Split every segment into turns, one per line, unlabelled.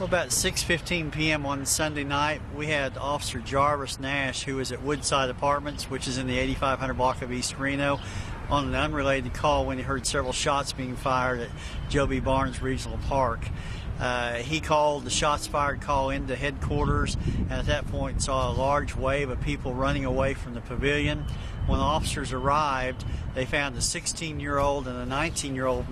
Well, about 6:15 p.m. on Sunday night, we had Officer Jarvis Nash, who was at Woodside Apartments, which is in the 8500 block of East Reno, on an unrelated call when he heard several shots being fired at Joe B. Barnes Regional Park. He called the shots fired call into headquarters, and at that point saw a large wave of people running away from the pavilion. When the officers arrived, they found a 16-year-old and a 19-year-old,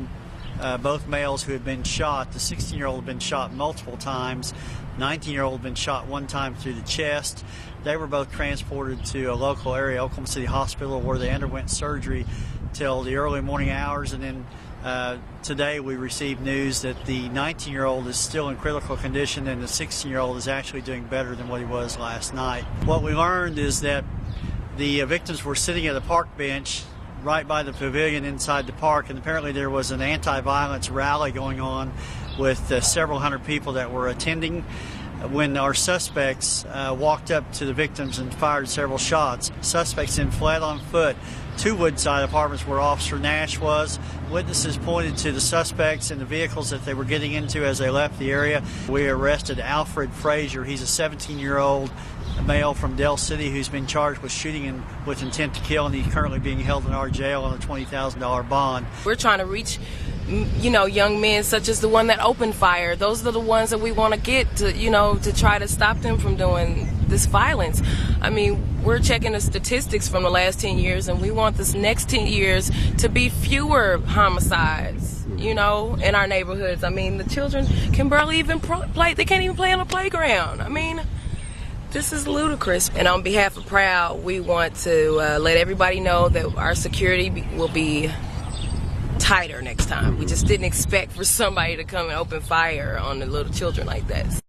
both males who had been shot. The 16-year-old had been shot multiple times. The 19-year-old had been shot one time through the chest. They were both transported to a local area, Oklahoma City Hospital, where they underwent surgery till the early morning hours. And then today we received news that the 19-year-old is still in critical condition and the 16-year-old is actually doing better than what he was last night. What we learned is that the victims were sitting at a park bench right by the pavilion inside the park, and apparently there was an anti-violence rally going on with several hundred people that were attending when our suspects walked up to the victims and fired several shots. Suspects then fled on foot to Woodside Apartments where Officer Nash was. Witnesses pointed to the suspects and the vehicles that they were getting into as they left the area. We arrested Alfred Frazier. He's a 17-year-old male from Del City who's been charged with shooting with intent to kill, and he's currently being held in our jail on a $20,000 bond.
We're trying to reach, young men such as the one that opened fire. Those are the ones that we want to get to, to try to stop them from doing this violence. I mean, we're checking the statistics from the last 10 years, and we want this next 10 years to be fewer homicides, in our neighborhoods. I mean, the children can barely even play. They can't even play on the playground. I mean, this is ludicrous. And on behalf of Proud, we want to let everybody know that our security will be tighter next time. We just didn't expect for somebody to come and open fire on the little children like that.